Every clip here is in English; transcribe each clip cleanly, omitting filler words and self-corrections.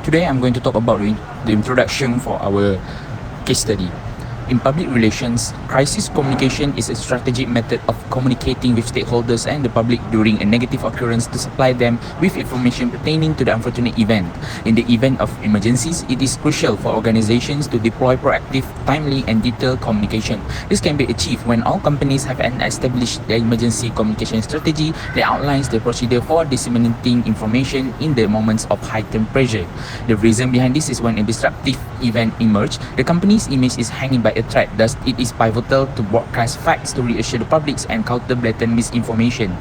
Today I'm going to talk about the introduction for our case study. In public relations, crisis communication is a strategic method of communicating with stakeholders and the public during a negative occurrence to supply them with information pertaining to the unfortunate event. In the event of emergencies, it is crucial for organizations to deploy proactive, timely, and detailed communication. This can be achieved when all companies have an established emergency communication strategy that outlines the procedure for disseminating information in the moments of heightened pressure. The reason behind this is when a disruptive event emerges, the company's image is hanging by a thread. Thus, it is pivotal to broadcast facts to reassure the public and counter blatant misinformation.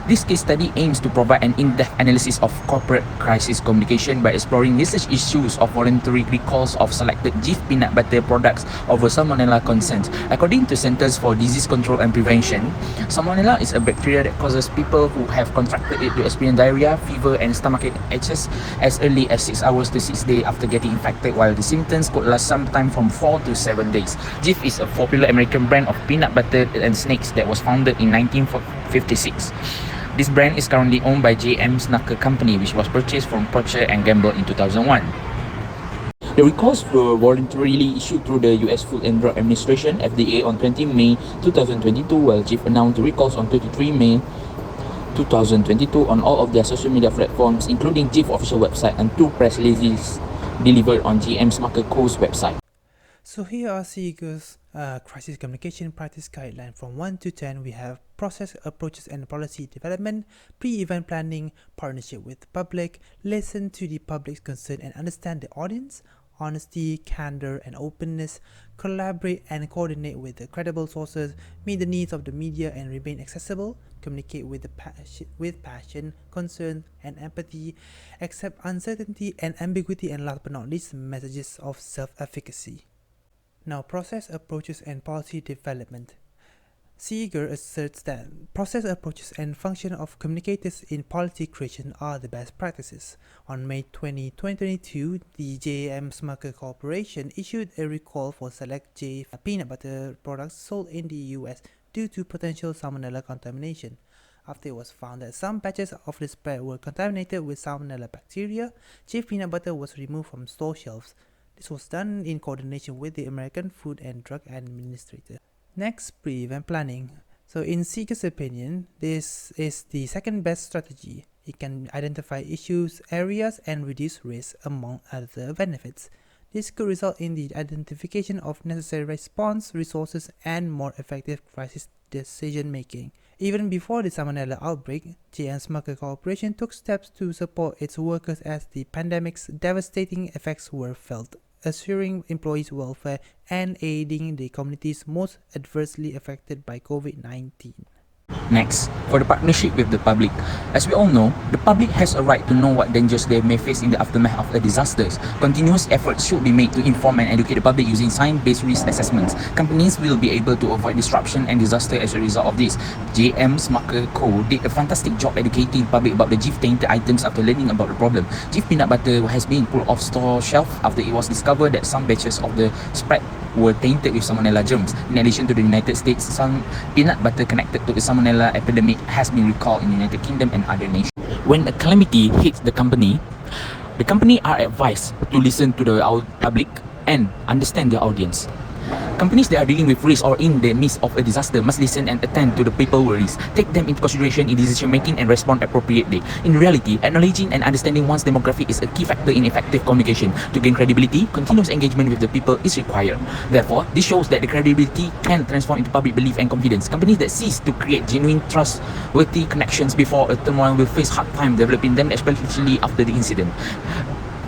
This case study aims to provide an in-depth analysis of corporate crisis communication by exploring research issues of voluntary recalls of selected Jif peanut butter products over salmonella concerns. According to Centers for Disease Control and Prevention, salmonella is a bacteria that causes people who have contracted it to experience diarrhea, fever, and stomachache as early as 6 hours to 6 days after getting infected, while the symptoms could last sometime from 4 to 7 days. Jif is a popular American brand of peanut butter and snacks that was founded in 1956. This brand is currently owned by J.M. Smucker Company, which was purchased from Procter & Gamble in 2001. The recalls were voluntarily issued through the US Food and Drug Administration (FDA) on 20 May 2022, while Jif announced the recalls on 23 May 2022 on all of their social media platforms, including Jif official website and 2 press releases delivered on J.M. Smucker Co.'s website. So here are SIGA's crisis communication practice guideline. From 1 to 10, we have process, approaches, and policy development, pre-event planning, partnership with the public, listen to the public's concern and understand the audience, honesty, candor, and openness, collaborate and coordinate with the credible sources, meet the needs of the media and remain accessible, communicate with passion, concern, and empathy, accept uncertainty and ambiguity, and last but not least, messages of self-efficacy. Now, process, approaches, and policy development. Seeger asserts that process, approaches, and function of communicators in policy creation are the best practices. On May 20, 2022, the J.M. Smucker Corporation issued a recall for select Jif peanut butter products sold in the US due to potential salmonella contamination. After it was found that some batches of the spread were contaminated with salmonella bacteria, Jif peanut butter was removed from store shelves. This was done in coordination with the American Food and Drug Administration. Next, pre-event planning. So in Seeger's opinion, this is the second best strategy. It can identify issues, areas, and reduce risk, among other benefits. This could result in the identification of necessary response, resources, and more effective crisis decision making. Even before the salmonella outbreak, J.M. Smucker Corporation took steps to support its workers as the pandemic's devastating effects were felt, assuring employees' welfare and aiding the communities most adversely affected by COVID-19. Next, for the partnership with the public. As we all know, the public has a right to know what dangers they may face in the aftermath of the disasters. Continuous efforts should be made to inform and educate the public using science-based risk assessments. Companies will be able to avoid disruption and disaster as a result of this. J.M. Smucker Co. did a fantastic job educating the public about the Jif tainted items after learning about the problem. Jif peanut butter has been pulled off store shelf after it was discovered that some batches of the spread were tainted with salmonella germs. In addition to the United States, some peanut butter connected to the salmonella epidemic has been recalled in the United Kingdom and other nations. When a calamity hits the company are advised to listen to the public and understand their audience. Companies that are dealing with risk or in the midst of a disaster must listen and attend to the people's worries, take them into consideration in decision making, and respond appropriately. In reality, acknowledging and understanding one's demographic is a key factor in effective communication. To gain credibility, continuous engagement with the people is required. Therefore, this shows that the credibility can transform into public belief and confidence. Companies that cease to create genuine trustworthy connections before a turmoil will face hard time developing them, especially after the incident.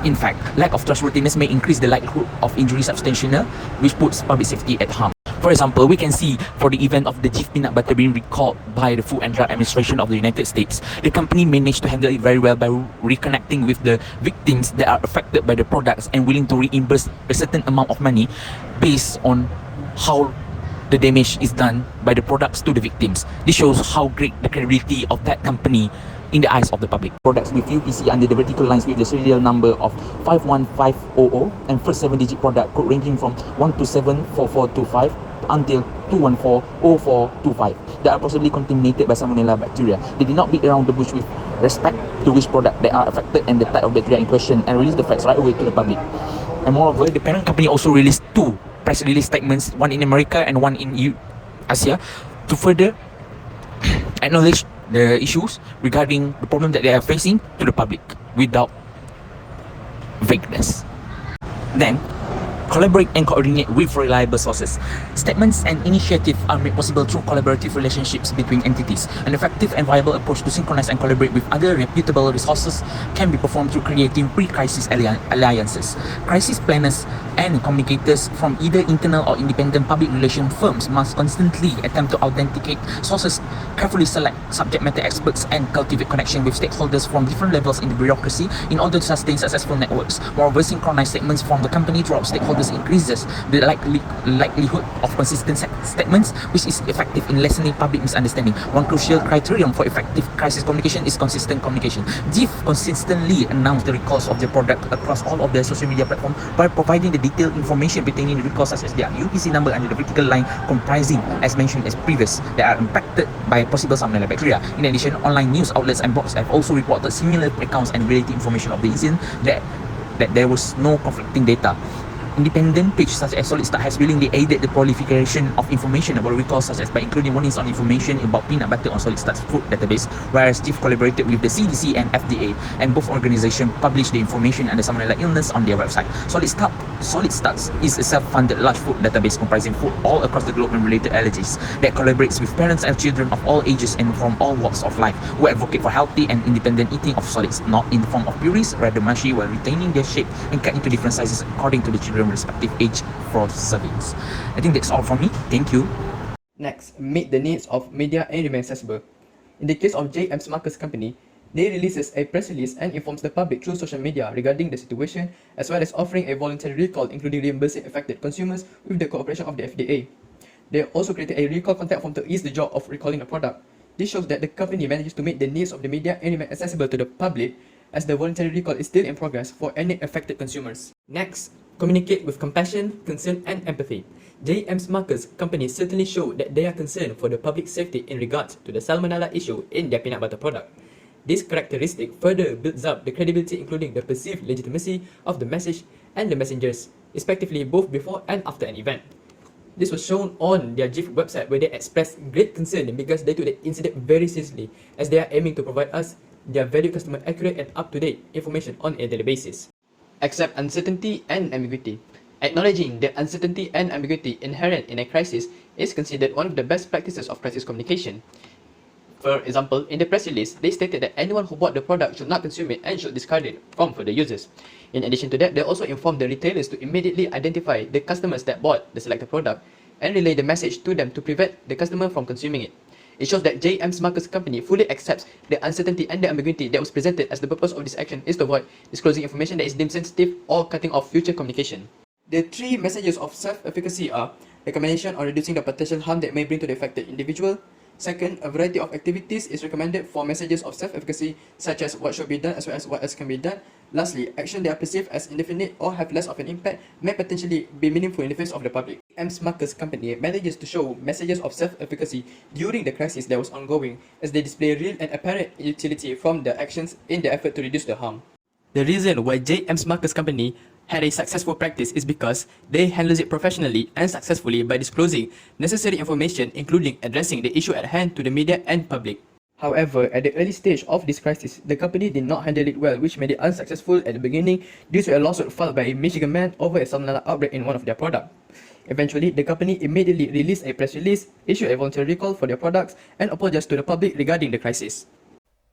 In fact, lack of trustworthiness may increase the likelihood of injury substantial, which puts public safety at harm. For example, we can see for the event of the Jif peanut butter being recalled by the Food and Drug Administration of the United States, the company managed to handle it very well by reconnecting with the victims that are affected by the products and willing to reimburse a certain amount of money based on how the damage is done by the products to the victims. This shows how great the credibility of that company in the eyes of the public. Products with UPC under the vertical lines with the serial number of 51500 and first 7-digit product code ranging from 1274425 until 2140425 that are possibly contaminated by salmonella bacteria. They did not beat around the bush with respect to which product they are affected and the type of bacteria in question, and release the facts right away to the public. And moreover, the parent company also released two press release statements, one in America and one in Asia, to further acknowledge the issues regarding the problem that they are facing to the public without vagueness. Then, collaborate and coordinate with reliable sources. Statements and initiatives are made possible through collaborative relationships between entities. An effective and viable approach to synchronize and collaborate with other reputable resources can be performed through creating pre-crisis alliances. Crisis planners and communicators from either internal or independent public relation firms must constantly attempt to authenticate sources, carefully select subject matter experts, and cultivate connection with stakeholders from different levels in the bureaucracy in order to sustain successful networks. Moreover, synchronized statements from the company throughout stakeholders increases the likelihood of consistent statements, which is effective in lessening public misunderstanding. One crucial criterion for effective crisis communication is consistent communication. GIF consistently announce the recalls of their product across all of their social media platforms by providing the detailed information pertaining to the recalls, such as their UPC number and the vertical line comprising, as mentioned as previous, that are impacted by possible salmonella bacteria. In addition, online news outlets and blogs have also reported similar accounts and related information of the incident that there was no conflicting data. Independent page such as Solid Start has willingly aided the proliferation of information about recalls, such as by including warnings on information about peanut butter on Solid Start's food database, whereas Chief collaborated with the CDC and FDA, and both organizations published the information and the salmonella illness on their website. Solid Starts is a self-funded large food database comprising food all across the globe and related allergies that collaborates with parents and children of all ages and from all walks of life who advocate for healthy and independent eating of solids, not in the form of purees, rather mushy, while retaining their shape and cut into different sizes according to the children's respective age for servings. I think that's all from me. Thank you. Next, meet the needs of media and remain accessible. In the case of J.M. Smucker's company, they releases a press release and informs the public through social media regarding the situation, as well as offering a voluntary recall, including reimbursing affected consumers with the cooperation of the FDA. They also created a recall contact form to ease the job of recalling a product. This shows that the company manages to meet the needs of the media and remain accessible to the public, as the voluntary recall is still in progress for any affected consumers. Next, communicate with compassion, concern, and empathy. J.M. Smucker's company certainly showed that they are concerned for the public safety in regards to the salmonella issue in their peanut butter product. This characteristic further builds up the credibility, including the perceived legitimacy of the message and the messengers, respectively, both before and after an event. This was shown on their GIF website, where they expressed great concern because they took the incident very seriously, as they are aiming to provide us, their valued customer, accurate and up-to-date information on a daily basis. Accept uncertainty and ambiguity. Acknowledging the uncertainty and ambiguity inherent in a crisis is considered one of the best practices of crisis communication. For example, in the press release, they stated that anyone who bought the product should not consume it and should discard it from further users. In addition to that, they also informed the retailers to immediately identify the customers that bought the selected product and relay the message to them to prevent the customer from consuming it. It shows that J.M. Smucker's company fully accepts the uncertainty and the ambiguity that was presented, as the purpose of this action is to avoid disclosing information that is deemed sensitive or cutting off future communication. The three messages of self-efficacy are: recommendation on reducing the potential harm that may bring to the affected individual. Second, a variety of activities is recommended for messages of self-efficacy, such as what should be done as well as what else can be done. Lastly, action that are perceived as indefinite or have less of an impact may potentially be meaningful in the face of the public. M. Smucker's company manages to show messages of self-efficacy during the crisis that was ongoing, as they display real and apparent utility from the actions in the effort to reduce the harm. The reason why J.M. Smucker's company had a successful practice is because they handles it professionally and successfully by disclosing necessary information, including addressing the issue at hand to the media and public. However, at the early stage of this crisis, the company did not handle it well, which made it unsuccessful at the beginning due to a lawsuit filed by a Michigan man over a salmonella outbreak in one of their products. Eventually, the company immediately released a press release, issued a voluntary recall for their products, and apologized to the public regarding the crisis.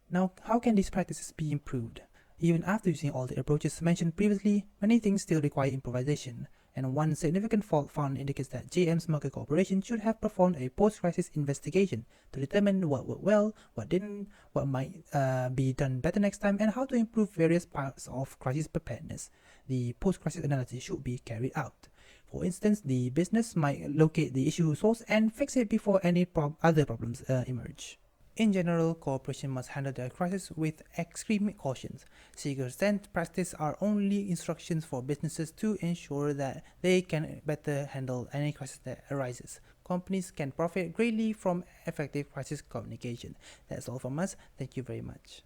Now, how can these practices be improved? Even after using all the approaches mentioned previously, many things still require improvisation, and one significant fault found indicates that J.M. Smucker Corporation should have performed a post-crisis investigation to determine what worked well, what didn't, what might be done better next time, and how to improve various parts of crisis preparedness. The post-crisis analysis should be carried out. For instance, the business might locate the issue source and fix it before any other problems emerge. In general, corporations must handle their crisis with extreme caution. Seekers and practice are only instructions for businesses to ensure that they can better handle any crisis that arises. Companies can profit greatly from effective crisis communication. That's all from us. Thank you very much.